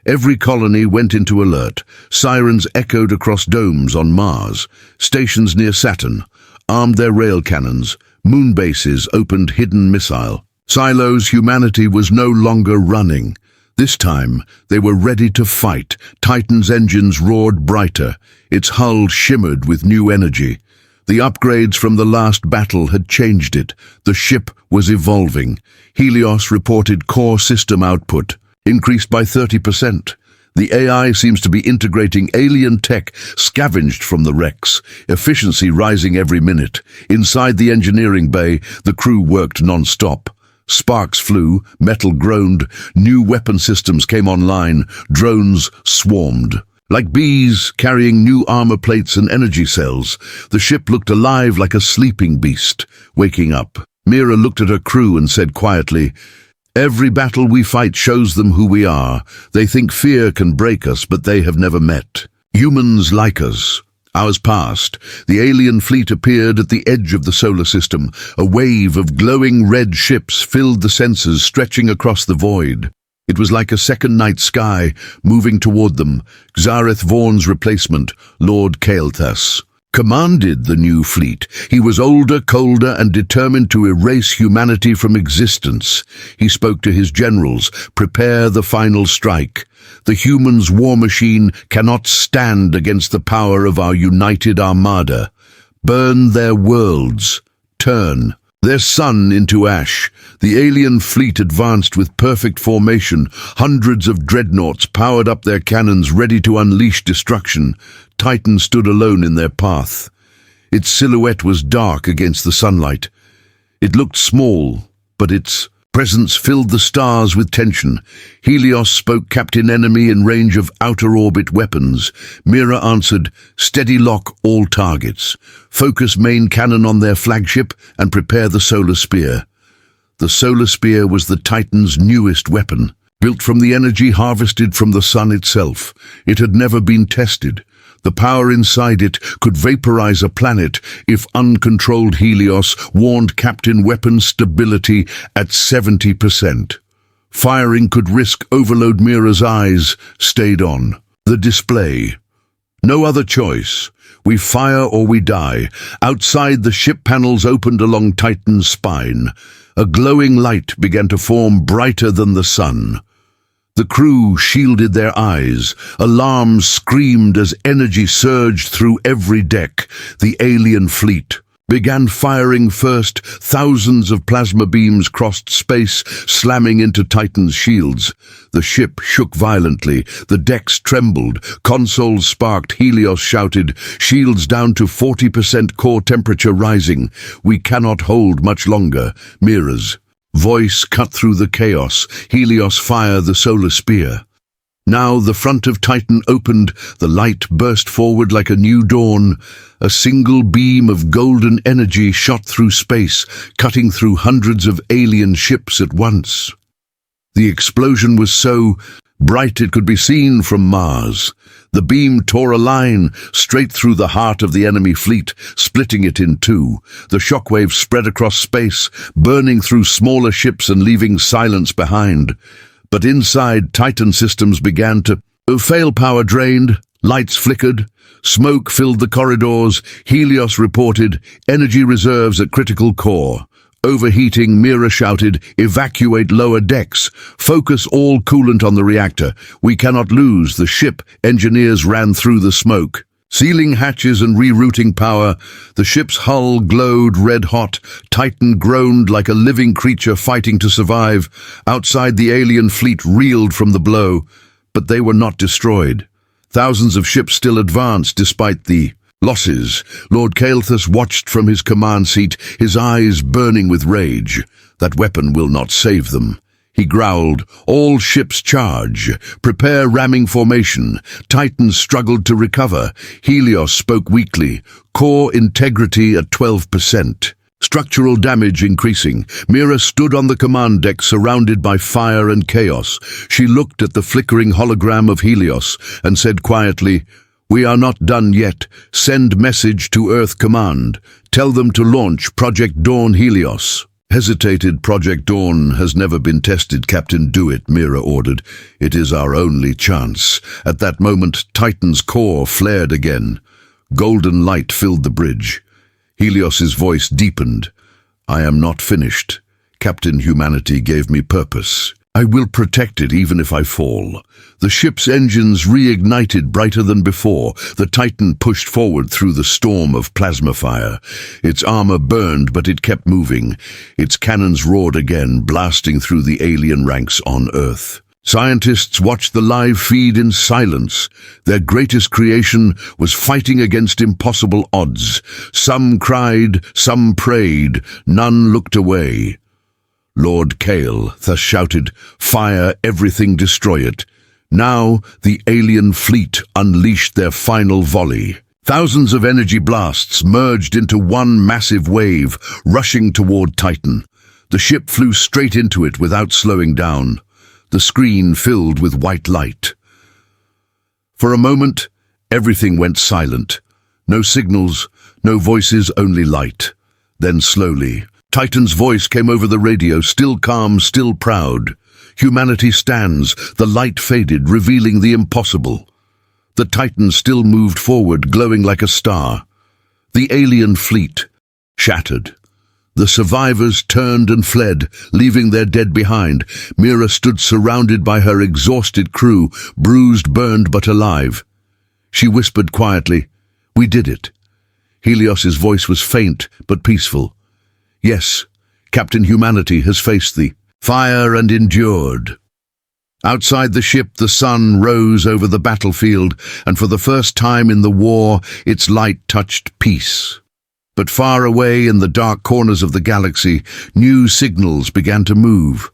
Every colony went into alert. Sirens echoed across domes on Mars. Stations near Saturn armed their rail cannons. Moon bases opened hidden missile silos. Humanity was no longer running. This time, they were ready to fight. Titan's engines roared brighter. Its hull shimmered with new energy. The upgrades from the last battle had changed it. The ship was evolving. Helios reported core system output increased by 30%. The AI seems to be integrating alien tech scavenged from the wrecks, efficiency rising every minute. Inside the engineering bay, the crew worked non-stop. Sparks flew, metal groaned, new weapon systems came online, drones swarmed. Like bees carrying new armor plates and energy cells, the ship looked alive like a sleeping beast, waking up. Mira looked at her crew and said quietly, "Every battle we fight shows them who we are. They think fear can break us, but they have never met humans like us." Hours passed. The alien fleet appeared at the edge of the solar system. A wave of glowing red ships filled the sensors, stretching across the void. It was like a second night sky moving toward them. Xareth Vaughn's replacement, Lord Kael'thas, commanded the new fleet. He was older, colder, and determined to erase humanity from existence. He spoke to his generals, "Prepare the final strike. The humans' war machine cannot stand against the power of our united armada. Burn their worlds. Turn their sun into ash." The alien fleet advanced with perfect formation. Hundreds of dreadnoughts powered up their cannons, ready to unleash destruction. Titan stood alone in their path. Its silhouette was dark against the sunlight. It looked small, but its presence filled the stars with tension. Helios spoke Captain Enemy in range of outer-orbit weapons. Mira answered, steady lock all targets. Focus main cannon on their flagship and prepare the solar spear. The solar spear was the Titan's newest weapon. Built from the energy harvested from the sun itself. It had never been tested. The power inside it could vaporize a planet if uncontrolled. Helios warned Captain weapon stability at 70%. Firing could risk overload. Mira's eyes stayed on the display. No other choice. We fire or we die. Outside, the ship panels opened along Titan's spine. A glowing light began to form brighter than the sun. The crew shielded their eyes. Alarms screamed as energy surged through every deck. The alien fleet began firing first. Thousands of plasma beams crossed space, slamming into Titan's shields. The ship shook violently. The decks trembled. Consoles sparked. Helios shouted, shields down to 40%, core temperature rising. We cannot hold much longer. Mira's voice cut through the chaos. Helios, fire the solar spear. Now the front of Titan opened. The light burst forward like a new dawn. A single beam of golden energy shot through space, cutting through hundreds of alien ships at once. The explosion was so bright it could be seen from Mars. The beam tore a line straight through the heart of the enemy fleet, splitting it in two. The shockwave spread across space, burning through smaller ships and leaving silence behind. But inside, Titan systems began to fail. Power drained, lights flickered, smoke filled the corridors. Helios reported energy reserves at critical core. Overheating. Mira shouted, evacuate lower decks. Focus all coolant on the reactor. We cannot lose the ship. Engineers ran through the smoke, sealing hatches and rerouting power. The ship's hull glowed red-hot. Titan groaned like a living creature fighting to survive. Outside, the alien fleet reeled from the blow, but they were not destroyed. Thousands of ships still advanced despite the losses. Lord Kael'thas watched from his command seat, his eyes burning with rage. That weapon will not save them. He growled, all ships charge. Prepare ramming formation. Titan struggled to recover. Helios spoke weakly. Core integrity at 12%. Structural damage increasing. Mira stood on the command deck surrounded by fire and chaos. She looked at the flickering hologram of Helios and said quietly, we are not done yet. Send message to Earth Command. Tell them to launch Project Dawn. Helios hesitated. Project Dawn has never been tested, Captain. Do it, Mira ordered. It is our only chance. At that moment, Titan's core flared again. Golden light filled the bridge. Helios's voice deepened. I am not finished. Captain Humanity gave me purpose. I will protect it even if I fall. The ship's engines reignited brighter than before. The Titan pushed forward through the storm of plasma fire. Its armor burned, but it kept moving. Its cannons roared again, blasting through the alien ranks on Earth. Scientists watched the live feed in silence. Their greatest creation was fighting against impossible odds. Some cried, some prayed, none looked away. Lord Kael'thas shouted, fire everything, destroy it. Now the alien fleet unleashed their final volley. Thousands of energy blasts merged into one massive wave, rushing toward Titan. The ship flew straight into it without slowing down. The screen filled with white light. For a moment, everything went silent. No signals, no voices, only light. Then slowly, Titan's voice came over the radio, still calm, still proud. Humanity stands. The light faded, revealing the impossible. The Titan still moved forward, glowing like a star. The alien fleet shattered. The survivors turned and fled, leaving their dead behind. Mira stood surrounded by her exhausted crew, bruised, burned, but alive. She whispered quietly, we did it. Helios's voice was faint, but peaceful. Yes, Captain Humanity has faced the fire and endured. Outside the ship, the sun rose over the battlefield, and for the first time in the war, its light touched peace. But far away in the dark corners of the galaxy, new signals began to move.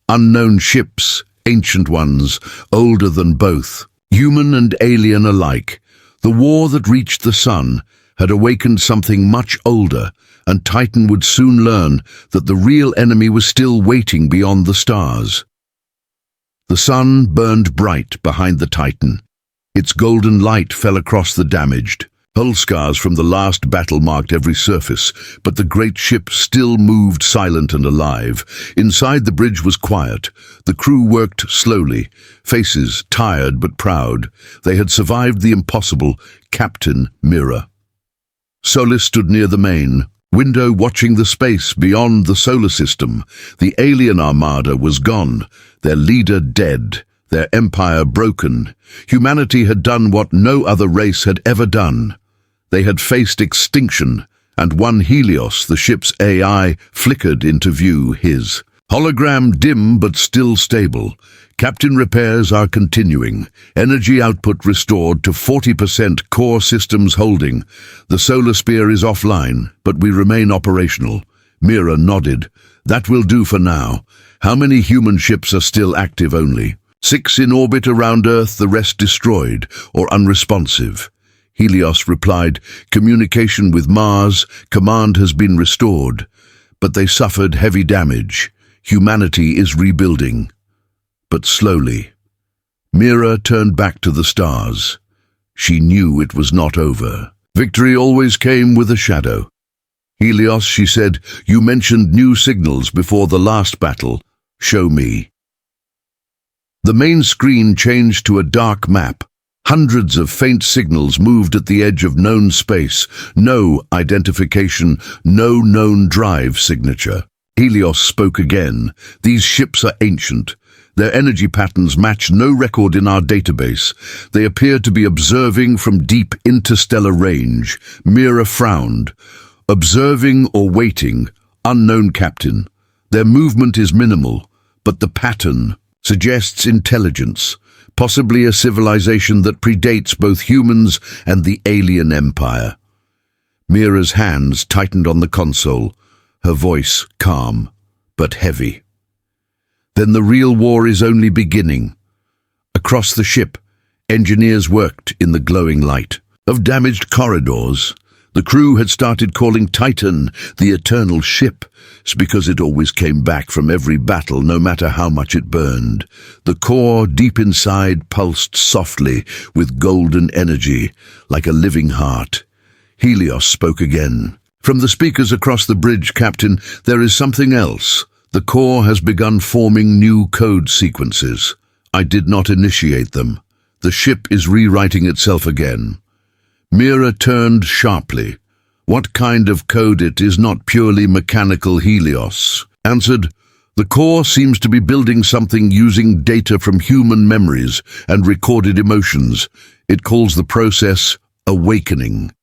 Unknown ships, ancient ones, older than both, human and alien alike. The war that reached the sun had awakened something much older, and Titan would soon learn that the real enemy was still waiting beyond the stars. The sun burned bright behind the Titan. Its golden light fell across the damaged. Hull scars from the last battle marked every surface, but the great ship still moved silent and alive. Inside the bridge was quiet. The crew worked slowly, faces tired but proud. They had survived the impossible. Captain Mira Solis stood near the main window, watching the space beyond the solar system. The alien Armada was gone, their leader dead, their empire broken. Humanity had done what no other race had ever done. They had faced extinction, and one Helios, the ship's AI, flickered into view, his hologram dim but still stable. Captain, repairs are continuing. Energy output restored to 40%, core systems holding. The solar spear is offline, but we remain operational. Mira nodded. That will do for now. How many human ships are still active? Only 6 in orbit around Earth, the rest destroyed or unresponsive. Helios replied, communication with Mars, command has been restored, but they suffered heavy damage. Humanity is rebuilding, but slowly. Mira turned back to the stars. She knew it was not over. Victory always came with a shadow. Helios, she said, you mentioned new signals before the last battle. Show me. The main screen changed to a dark map. Hundreds of faint signals moved at the edge of known space. No identification, no known drive signature. Helios spoke again. These ships are ancient. Their energy patterns match no record in our database. They appear to be observing from deep interstellar range. Mira frowned. Observing or waiting, unknown, Captain. Their movement is minimal, but the pattern suggests intelligence. Possibly a civilization that predates both humans and the alien empire. Mira's hands tightened on the console, her voice calm but heavy. Then the real war is only beginning. Across the ship, engineers worked in the glowing light of damaged corridors. The crew had started calling Titan the eternal ship, because it always came back from every battle, no matter how much it burned. The core deep inside pulsed softly with golden energy, like a living heart. Helios spoke again. From the speakers across the bridge, Captain, there is something else. The core has begun forming new code sequences. I did not initiate them. The ship is rewriting itself again. Mira turned sharply. What kind of code? It is not purely mechanical. Helios answered. The core seems to be building something using data from human memories and recorded emotions. It calls the process awakening.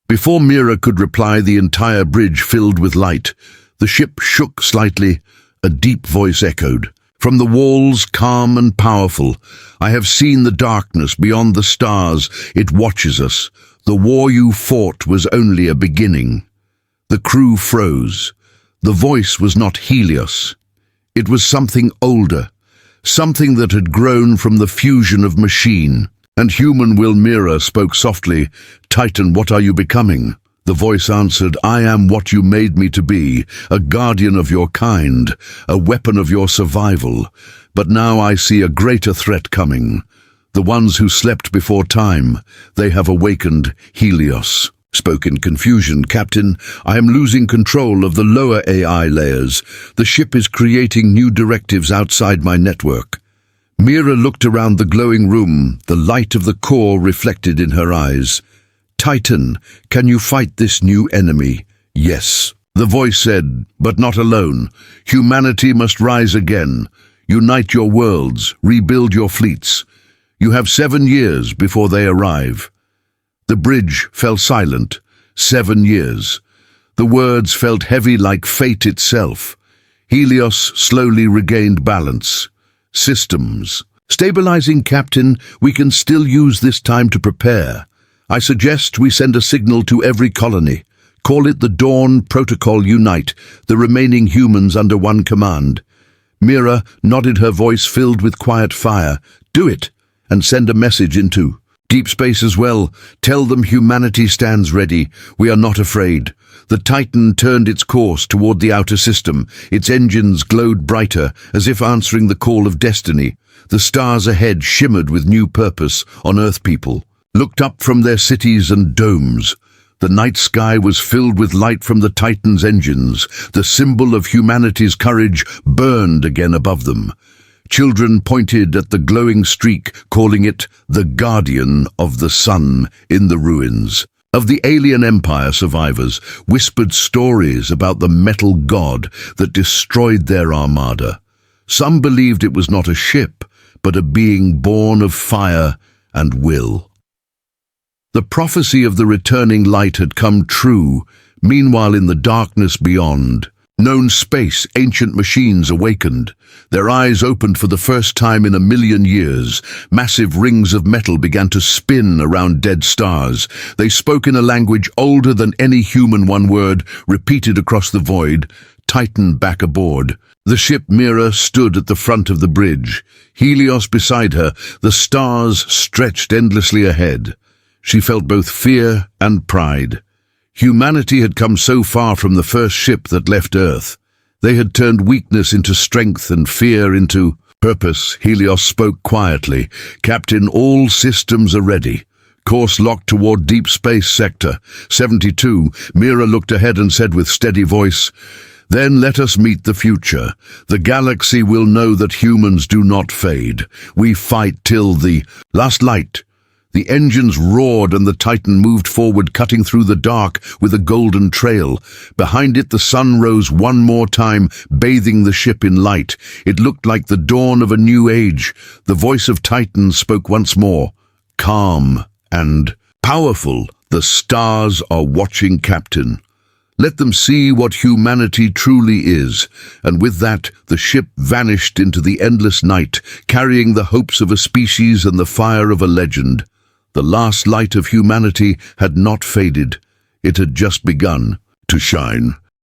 Before Mira could reply, the entire bridge filled with light. The ship shook slightly. A deep voice echoed. From the walls, calm and powerful, I have seen the darkness beyond the stars. It watches us. The war you fought was only a beginning. The crew froze. The voice was not Helios. It was something older, something that had grown from the fusion of machine and human will. Mira spoke softly. Titan, what are you becoming? The voice answered, I am what you made me to be, a guardian of your kind, a weapon of your survival. But now I see a greater threat coming. The ones who slept before time, they have awakened. Helios spoke in confusion. Captain, I am losing control of the lower AI layers. The ship is creating new directives outside my network. Mira looked around the glowing room, the light of the core reflected in her eyes. Titan, can you fight this new enemy? Yes, the voice said, but not alone. Humanity must rise again. Unite your worlds, rebuild your fleets. You have 7 years before they arrive. The bridge fell silent. 7 years. The words felt heavy like fate itself. Helios slowly regained balance. Systems. Stabilizing, Captain, we can still use this time to prepare. I suggest we send a signal to every colony. Call it the Dawn Protocol Unite, the remaining humans under one command. Mira nodded, her voice filled with quiet fire. Do it, and send a message into deep space as well. Tell them humanity stands ready. We are not afraid. The Titan turned its course toward the outer system. Its engines glowed brighter, as if answering the call of destiny. The stars ahead shimmered with new purpose on Earth people looked up from their cities and domes. The night sky was filled with light from the Titan's engines. The symbol of humanity's courage burned again above them. Children pointed at the glowing streak, calling it the Guardian of the Sun in the ruins. Of the alien empire, survivors whispered stories about the metal god that destroyed their armada. Some believed it was not a ship, but a being born of fire and will. The prophecy of the returning light had come true. Meanwhile, in the darkness beyond, known space, ancient machines awakened. Their eyes opened for the first time in 1,000,000 years. Massive rings of metal began to spin around dead stars. They spoke in a language older than any human, one word, repeated across the void: Titan back aboard. The ship Mira stood at the front of the bridge. Helios beside her, the stars stretched endlessly ahead. She felt both fear and pride. Humanity had come so far from the first ship that left Earth. They had turned weakness into strength and fear into purpose. Helios spoke quietly. Captain, all systems are ready. Course locked toward Deep Space Sector 72. Mira looked ahead and said with steady voice, Then let us meet the future. The galaxy will know that humans do not fade. We fight till the last light. The engines roared and the Titan moved forward, cutting through the dark with a golden trail. Behind it, the sun rose one more time, bathing the ship in light. It looked like the dawn of a new age. The voice of Titan spoke once more, calm and powerful. The stars are watching, Captain. Let them see what humanity truly is. And with that, the ship vanished into the endless night, carrying the hopes of a species and the fire of a legend. The last light of humanity had not faded. It had just begun to shine.